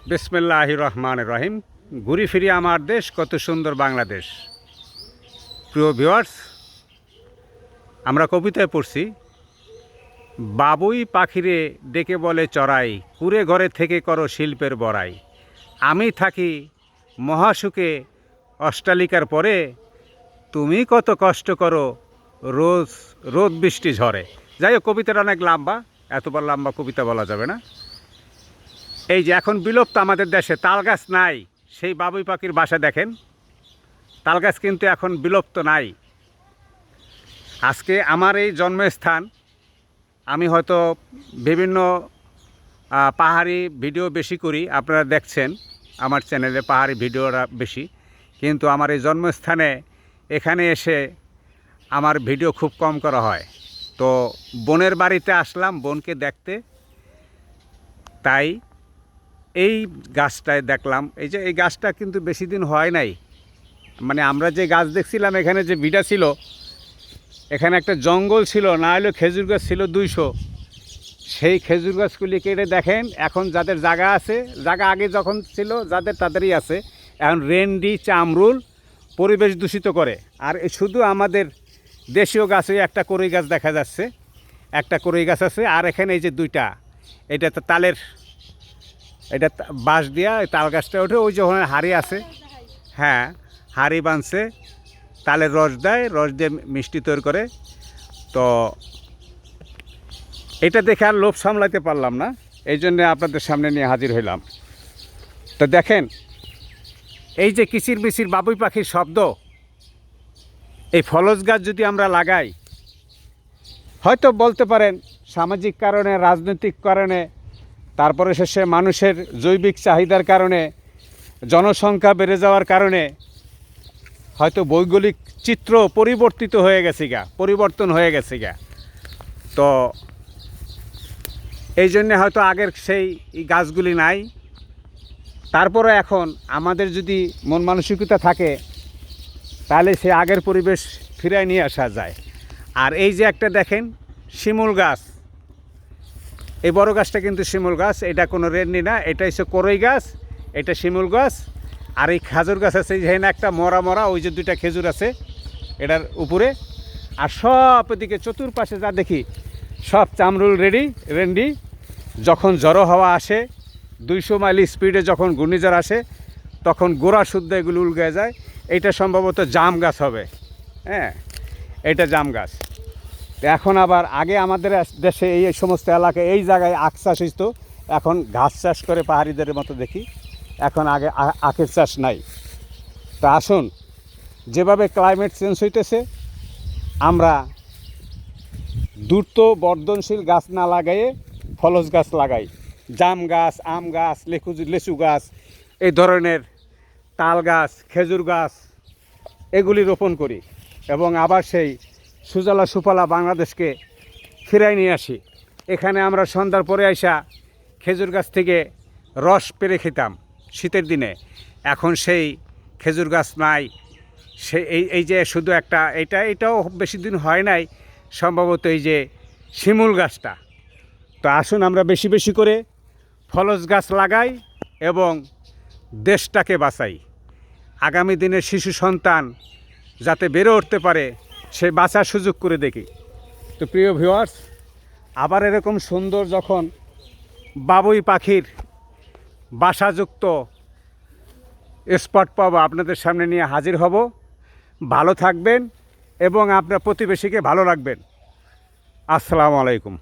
বিসমিল্লাহির রহমানির রহিম। ঘুরি ফিরি আমার দেশ, কত সুন্দর বাংলাদেশ। প্রিয় ভিউয়ার্স, আমরা কবিতায় পড়ছি, বাবুই পাখিরে ডেকে বলে চড়াই, কুড়ে ঘরে থেকে করো শিল্পের বড়াই। আমি থাকি মহাসুখে অট্টালিকার পরে, তুমি কত কষ্ট করো রোজ রোদ বৃষ্টি ঝড়ে। যাই হোক, কবিতাটা অনেক লম্বা, এতবার লম্বা কবিতা বলা যাবে না। এই যে এখন বিলুপ্ত আমাদের দেশে তাল গাছ নাই, সেই বাবুই পাখির বাসা দেখেন, তাল গাছ কিন্তু এখন বিলুপ্ত নাই। আজকে আমার এই জন্মস্থান, আমি হয়তো বিভিন্ন পাহাড়ি ভিডিও বেশি করি, আপনারা দেখছেন আমার চ্যানেলে পাহাড়ি ভিডিওটা বেশি, কিন্তু আমার এই জন্মস্থানে এখানে এসে আমার ভিডিও খুব কম করা হয়। তো বোনের বাড়িতে আসলাম বোনকে দেখতে, তাই এই গাছটায় দেখলাম। এই যে এই গাছটা কিন্তু বেশি দিন হয় নাই, মানে আমরা যে গাছ দেখছিলাম এখানে যে ভিটা ছিল, এখানে একটা জঙ্গল ছিল, না হলেও খেজুর গাছ ছিল 200। সেই খেজুর গাছগুলি কেটে দেখেন এখন যাদের জায়গা আছে, জায়গা আগে যখন ছিল যাদের তাদেরই আছে, এখন রেন্ডি চামরুল পরিবেশ দূষিত করে। আর শুধু আমাদের দেশীয় গাছে একটা কড়ই গাছ দেখা যাচ্ছে, একটা কড়ই গাছ আছে। আর এখানে এই যে দুইটা, এটা তো তালের, এটা বাঁশ দিয়া তাল গাছটা ওঠে, ওই যে ওখানে হাড়ি আছে, হ্যাঁ হাড়ি বাঁধছে, তালের রস দেয়, রস দিয়ে মিষ্টি তৈরি করে। তো এটা দেখে আর লোভ সামলাতে পারলাম না, এই জন্যে আপনাদের সামনে নিয়ে হাজির হইলাম। তো দেখেন এই যে কিচির মিচির বাবুই পাখির শব্দ, এই ফলস গাছ যদি আমরা লাগাই, হয়তো বলতে পারেন সামাজিক কারণে, রাজনৈতিক কারণে, তারপরে শেষে মানুষের জৈবিক চাহিদার কারণে, জনসংখ্যা বেড়ে যাওয়ার কারণে হয়তো ভৌগোলিক চিত্র পরিবর্তন হয়ে গেছে গা। তো এই জন্যে হয়তো আগের সেই গাছগুলি নাই। তারপরে এখন আমাদের যদি মন মানসিকতা থাকে, তাহলে সে আগের পরিবেশ ফিরায় নিয়ে আসা যায়। আর এই যে একটা দেখেন শিমুল গাছ, এই বড় গাছটা কিন্তু শিমুল গাছ, এটা কোনো রেন্ডি না, এটা হচ্ছে কড়ই গাছ, এটা শিমুল গাছ। আর এই খেজুর গাছ আছে, যেখানে একটা মরা ওই যে দুইটা খেজুর আছে এটার উপরে। আর সব এদিকে চতুর্পাশে যা দেখি সব চামরুল রেন্ডি। যখন ঝড়ো হাওয়া আসে, 200 মাইল স্পিডে যখন ঘূর্ণিঝড় আসে, তখন গোড়া শুদ্ধ এগুলো উল্গে যায়। এটা সম্ভবত জাম গাছ হবে, হ্যাঁ এটা জাম গাছ। এখন আবার আগে আমাদের দেশে এই সমস্ত এলাকায় এই জায়গায় আখ চাষ হইতো, এখন ঘাস চাষ করে পাহাড়িদের মতো দেখি, এখন আগে আখের চাষ নাই। তা আসুন, যেভাবে ক্লাইমেট চেঞ্জ হইতেছে, আমরা দ্রুত বর্ধনশীল গাছ না লাগাইয়ে ফলস গাছ লাগাই, জাম গাছ, আম গাছ, লেচু গাছ, এই ধরনের তাল গাছ, খেজুর গাছ, এগুলি রোপণ করি এবং আবার সেই সুজলা সুফলা বাংলাদেশকে ফিরাই নিয়ে আসি। এখানে আমরা সন্ধ্যার পরে আইসা খেজুর গাছ থেকে রস পেরে খেতাম শীতের দিনে, এখন সেই খেজুর গাছ নাই। এই যে শুধু একটা, এটাও বেশি দিন হয় নাই সম্ভবত, এই যে শিমুল গাছটা। তো আসুন আমরা বেশি বেশি করে ফলস গাছ লাগাই এবং দেশটাকে বাঁচাই। আগামী দিনের শিশু সন্তান যাতে বেড়ে উঠতে পারে, সে বাঁচার সুযোগ করে দেখি। তো প্রিয় ভিউয়ার্স, আবার এরকম সুন্দর যখন বাবুই পাখির বাসাযুক্ত স্পট পাবো, আপনাদের সামনে নিয়ে হাজির হব। ভালো থাকবেন এবং আপনার প্রতিবেশীকে ভালো রাখবেন। আসসালামু আলাইকুম।